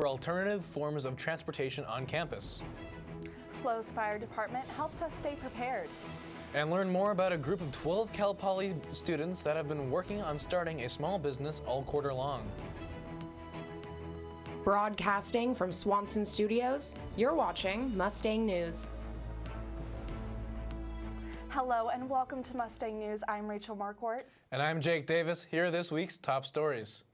for alternative forms of transportation on campus. SLO's fire department helps us stay prepared. And learn more about a group of 12 Cal Poly students that have been working on starting a small business all quarter long. Broadcasting from Swanson Studios, you're watching Mustang News. Hello and welcome to Mustang News. I'm Rachel Marquardt. And I'm Jake Davis. Here are this week's top stories.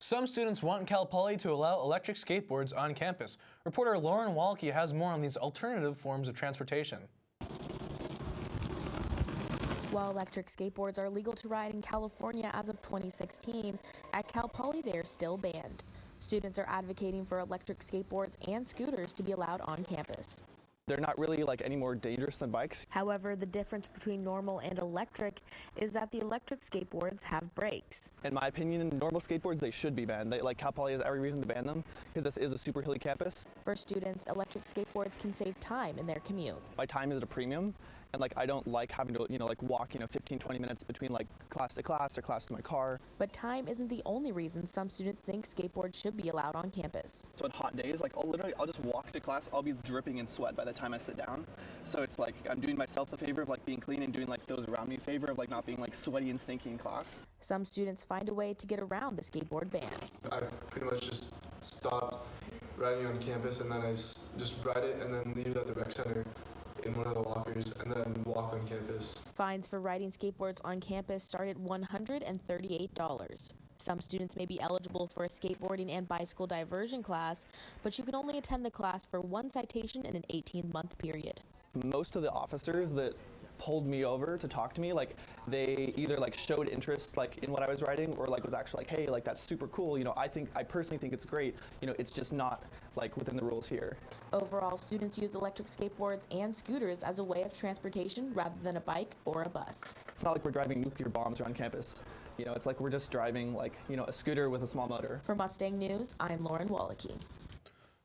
Some students want Cal Poly to allow electric skateboards on campus. Reporter Lauren Walke has more on these alternative forms of transportation. While electric skateboards are legal to ride in California as of 2016, at Cal Poly they are still banned. Students are advocating for electric skateboards and scooters to be allowed on campus. They're not really any more dangerous than bikes. However, the difference between normal and electric is that the electric skateboards have brakes. In my opinion, normal skateboards, they should be banned. Cal Poly has every reason to ban them because this is a super hilly campus. For students, electric skateboards can save time in their commute. My time is at a premium, and I don't like having to walk 15-20 minutes between class to class or class to my car. But time isn't the only reason some students think skateboards should be allowed on campus. So on hot days, I'll just walk to class. I'll be dripping in sweat by the time I sit down. So it's I'm doing myself the favor of being clean and doing those around me a favor of not being sweaty and stinky in class. Some students find a way to get around the skateboard ban. I pretty much just stopped riding on campus and then I just ride it and then leave it at the rec center in one of the lockers and then walk on campus. Fines for riding skateboards on campus start at $138. Some students may be eligible for a skateboarding and bicycle diversion class, but you can only attend the class for one citation in an 18-month period. Most of the officers that pulled me over to talk to me, they either showed interest in what I was writing or was actually hey, that's super cool. I personally think it's great. It's just not within the rules here. Overall, students use electric skateboards and scooters as a way of transportation rather than a bike or a bus. It's not like we're driving nuclear bombs around campus. It's we're just driving a scooter with a small motor. For Mustang News, I'm Lauren Walke.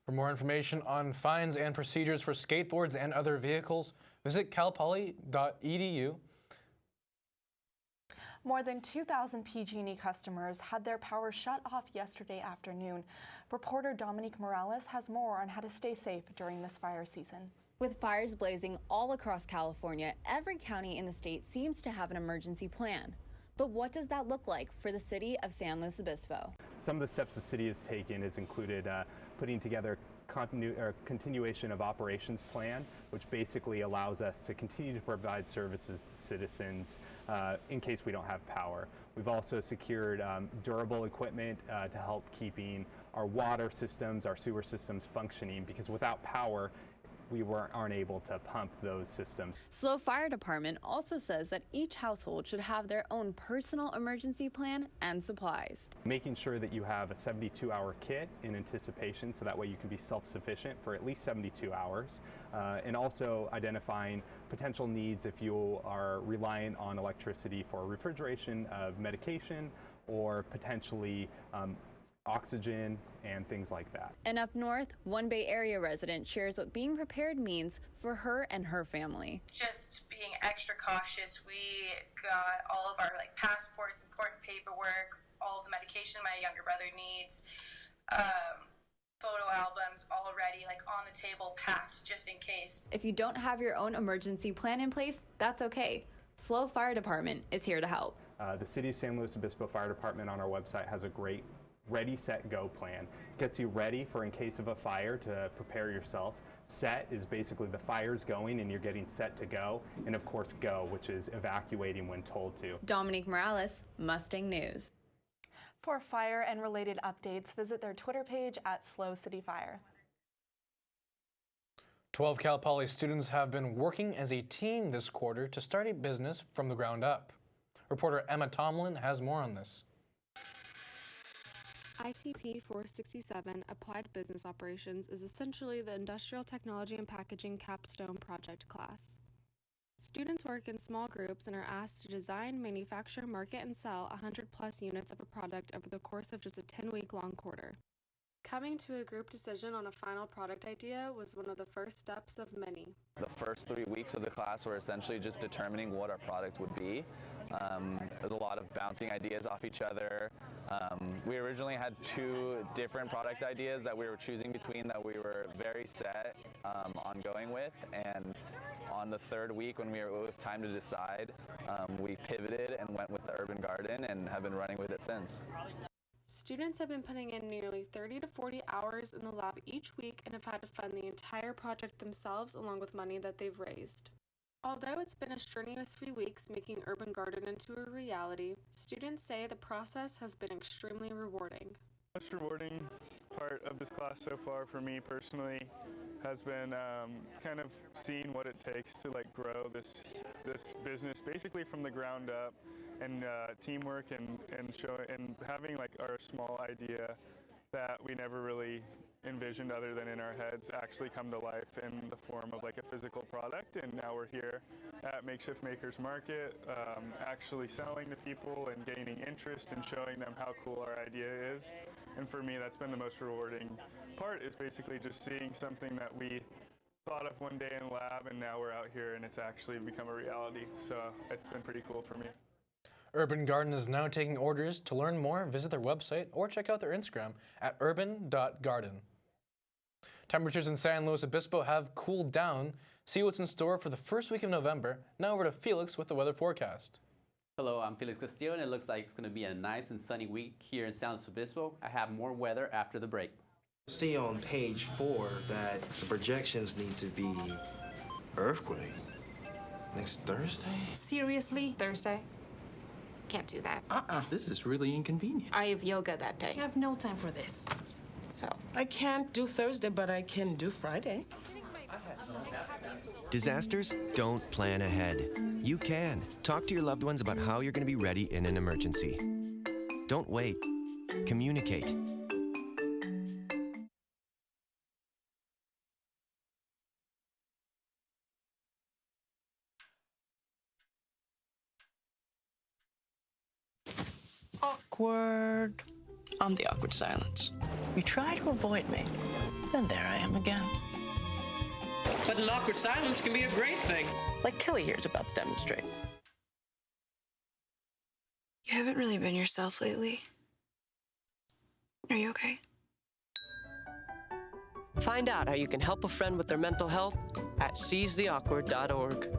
For more information on fines and procedures for skateboards and other vehicles, visit calpoly.edu. More than 2,000 PG&E customers had their power shut off yesterday afternoon. Reporter Dominique Morales has more on how to stay safe during this fire season. With fires blazing all across California, every county in the state seems to have an emergency plan. But what does that look like for the city of San Luis Obispo? Some of the steps the city has taken has included putting together continuation of operations plan, which basically allows us to continue to provide services to citizens in case we don't have power. We've also secured durable equipment to help keeping our water systems, our sewer systems functioning, because without power, we aren't able to pump those systems. SLO Fire Department also says that each household should have their own personal emergency plan and supplies. Making sure that you have a 72-hour kit in anticipation, so that way you can be self-sufficient for at least 72 hours, and also identifying potential needs if you are reliant on electricity for refrigeration of medication or potentially oxygen and things like that. And up north, one Bay Area resident shares what being prepared means for her and her family. Just being extra cautious. We got all of our passports, important paperwork, all of the medication my younger brother needs, photo albums already on the table, packed just in case. If you don't have your own emergency plan in place, that's okay. SLO Fire Department is here to help. The City of San Luis Obispo Fire Department on our website has a great Ready, Set, Go plan. Gets you ready for in case of a fire to prepare yourself. Set is basically the fire's going and you're getting set to go. And of course, Go, which is evacuating when told to. Dominique Morales, Mustang News. For fire and related updates, visit their Twitter page at SLO City Fire. 12 Cal Poly students have been working as a team this quarter to start a business from the ground up. Reporter Emma Tomlin has more on this. ITP 467 Applied Business Operations is essentially the Industrial Technology and Packaging Capstone Project class. Students work in small groups and are asked to design, manufacture, market, and sell 100+ units of a product over the course of just a 10-week-long quarter. Coming to a group decision on a final product idea was one of the first steps of many. The first 3 weeks of the class were essentially just determining what our product would be. There's a lot of bouncing ideas off each other. We originally had 2 different product ideas that we were choosing between that we were very set on going with, and on the 3rd week when it was time to decide, we pivoted and went with the Urban Garden and have been running with it since. Students have been putting in nearly 30 to 40 hours in the lab each week and have had to fund the entire project themselves along with money that they've raised. Although it's been a strenuous few weeks making Urban Garden into a reality, students say the process has been extremely rewarding. The most rewarding part of this class so far for me personally has been kind of seeing what it takes to grow this business basically from the ground up, and teamwork and having our small idea that we never really envisioned other than in our heads actually come to life in the form of a physical product. And now we're here at Makeshift Makers Market, actually selling to people and gaining interest and showing them how cool our idea is. And for me, that's been the most rewarding part, is basically just seeing something that we thought of one day in lab, and now we're out here and it's actually become a reality. So it's been pretty cool for me. Urban Garden is now taking orders. To learn more, visit their website or check out their Instagram at urban.garden. Temperatures in San Luis Obispo have cooled down. See what's in store for the first week of November. Now over to Felix with the weather forecast. Hello, I'm Felix Castillo, and it looks like it's going to be a nice and sunny week here in San Luis Obispo. I have more weather after the break. See on page 4 that the projections need to be earthquake next Thursday. Seriously? Thursday? Can't do that. This is really inconvenient. I have yoga that day. I have no time for this. So. I can't do Thursday, but I can do Friday. Disasters don't plan ahead. You can. Talk to your loved ones about how you're going to be ready in an emergency. Don't wait. Communicate. Awkward. I'm the awkward silence. You try to avoid me, then there I am again. But an awkward silence can be a great thing. Like Kelly here is about to demonstrate. You haven't really been yourself lately. Are you okay? Find out how you can help a friend with their mental health at seizetheawkward.org.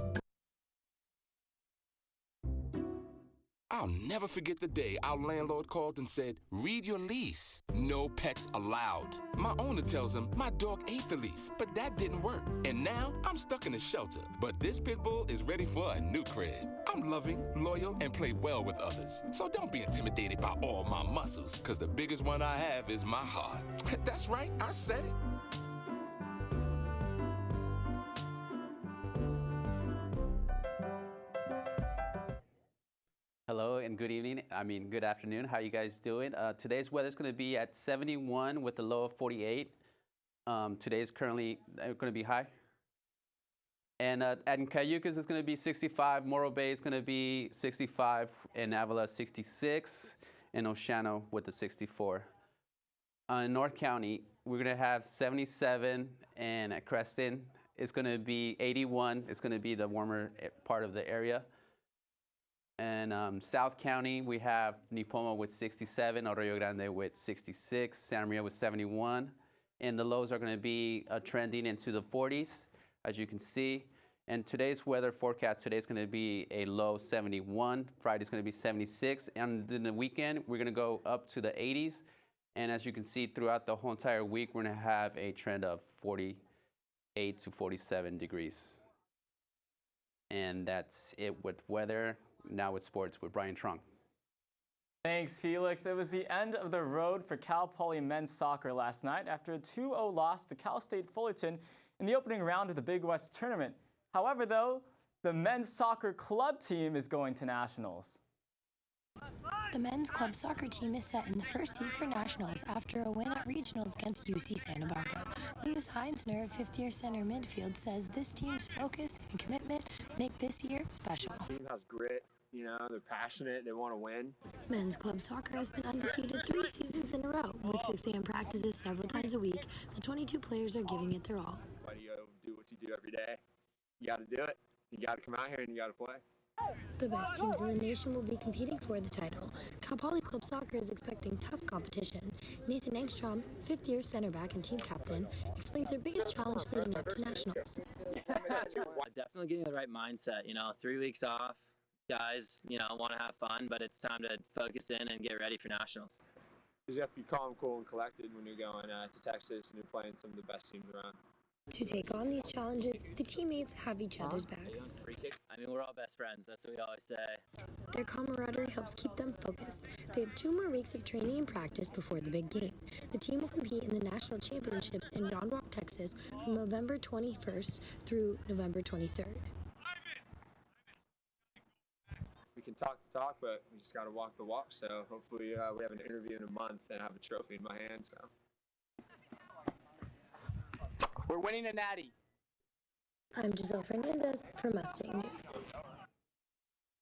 I'll never forget the day our landlord called and said, "Read your lease. No pets allowed." My owner tells him my dog ate the lease, but that didn't work. And now I'm stuck in a shelter. But this pit bull is ready for a new crib. I'm loving, loyal, and play well with others. So don't be intimidated by all my muscles, because the biggest one I have is my heart. That's right, I said it. Hello and good evening. Good afternoon. How you guys doing? Today's weather is going to be at 71 with a low of 48. Today's currently going to be high. And in Cayucas, it's going to be 65. Morro Bay is going to be 65. In Avila, 66. And Oceano with the 64. In North County, we're going to have 77. And at Creston, it's going to be 81. It's going to be the warmer part of the area. And South County, we have Nipomo with 67, Arroyo Grande with 66, Santa Maria with 71. And the lows are going to be trending into the 40s, as you can see. And today's weather forecast, today's going to be a low 71. Friday's going to be 76. And in the weekend, we're going to go up to the 80s. And as you can see, throughout the whole entire week, we're going to have a trend of 48 to 47 degrees. And that's it with weather. Now with sports with Brian Trung. Thanks, Felix. It was the end of the road for Cal Poly men's soccer last night after a 2-0 loss to Cal State Fullerton in the opening round of the Big West tournament. However, though, the men's soccer club team is going to nationals. The men's club soccer team is set in the first heat for nationals after a win at regionals against UC Santa Barbara. Lewis Heinzner, a fifth-year center midfield, says this team's focus and commitment make this year special. The team has grit. They're passionate, they want to win. Men's club soccer has been undefeated 3 seasons in a row. With 6 a.m. practices several times a week, the 22 players are giving it their all. Why do you do what you do every day? You got to do it. You got to come out here and you got to play. The best teams in the nation will be competing for the title. Cal Poly Club Soccer is expecting tough competition. Nathan Engstrom, fifth-year center back and team captain, explains their biggest challenge leading up to nationals. Definitely getting the right mindset. 3 weeks off, guys, want to have fun, but it's time to focus in and get ready for nationals. You have to be calm, cool, and collected when you're going to Texas and you're playing some of the best teams around. To take on these challenges, the teammates have each other's backs. Free kick. We're all best friends. That's what we always say. Their camaraderie helps keep them focused. They have 2 more weeks of training and practice before the big game. The team will compete in the national championships in Round Rock, Texas from November 21st through November 23rd. We can talk the talk, but we just got to walk the walk. So hopefully we have an interview in a month and have a trophy in my hand. So we're winning a natty. I'm Giselle Fernandez for Mustang News.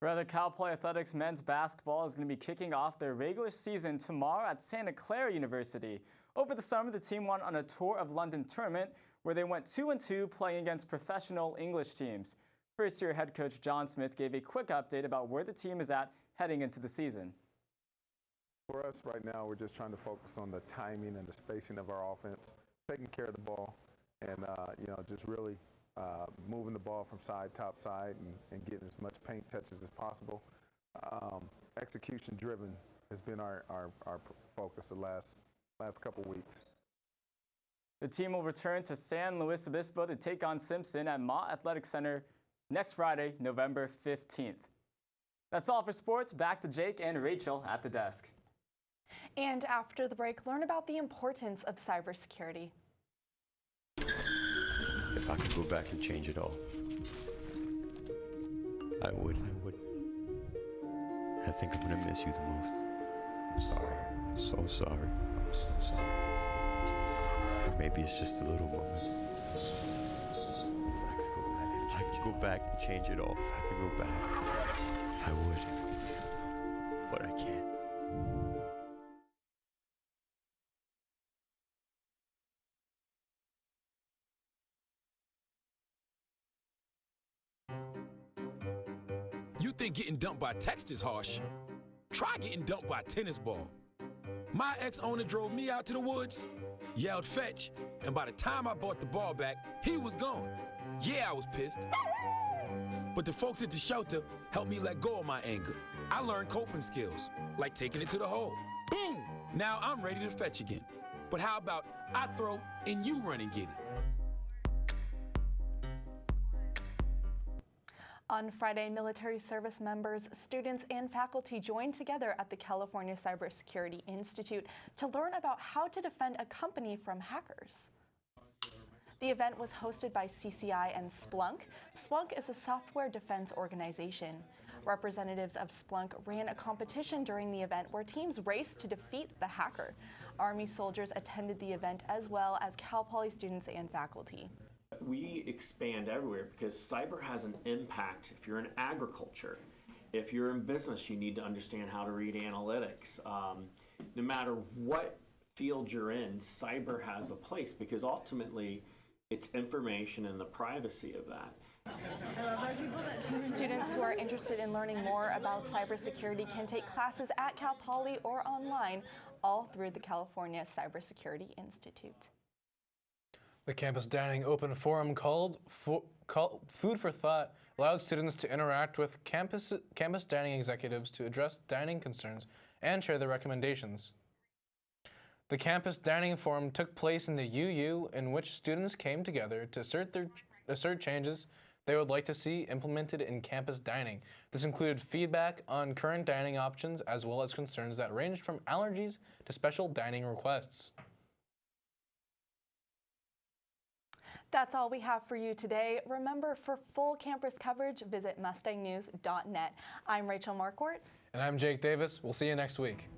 For other Cal Poly Athletics, men's basketball is going to be kicking off their regular season tomorrow at Santa Clara University. Over the summer, the team went on a Tour of London tournament where they went 2-2 playing against professional English teams. First-year head coach John Smith gave a quick update about where the team is at heading into the season. For us right now, we're just trying to focus on the timing and the spacing of our offense, taking care of the ball, and just really moving the ball from top side and getting as much paint touches as possible. Execution driven has been our focus the last couple weeks. The team will return to San Luis Obispo to take on Simpson at Mott Athletic Center next Friday, November 15th. That's all for sports. Back to Jake and Rachel at the desk. And after the break, learn about the importance of cybersecurity. If I could go back and change it all, I would. I think I'm gonna miss you the most. I'm sorry. I'm so sorry. I'm so sorry. Or maybe it's just the little moments. If I could go back and change it all, if I could go back, I would. But I can't. You think getting dumped by text is harsh? Try getting dumped by a tennis ball. My ex-owner drove me out to the woods, yelled fetch, and by the time I brought the ball back, he was gone. Yeah, I was pissed. But the folks at the shelter helped me let go of my anger. I learned coping skills, like taking it to the hole. Boom! Now I'm ready to fetch again. But how about I throw and you run and get it? On Friday, military service members, students, and faculty joined together at the California Cybersecurity Institute to learn about how to defend a company from hackers. The event was hosted by CCI and Splunk. Splunk is a software defense organization. Representatives of Splunk ran a competition during the event where teams raced to defeat the hacker. Army soldiers attended the event as well as Cal Poly students and faculty. We expand everywhere because cyber has an impact. If you're in agriculture, if you're in business, you need to understand how to read analytics. No matter what field you're in, cyber has a place because ultimately it's information and the privacy of that. Students who are interested in learning more about cybersecurity can take classes at Cal Poly or online, all through the California Cybersecurity Institute. The campus dining open forum called Food for Thought allowed students to interact with campus dining executives to address dining concerns and share their recommendations. The campus dining forum took place in the UU, in which students came together to assert changes they would like to see implemented in campus dining. This included feedback on current dining options as well as concerns that ranged from allergies to special dining requests. That's all we have for you today. Remember, for full campus coverage, visit mustangnews.net. I'm Rachel Marquardt. And I'm Jake Davis. We'll see you next week.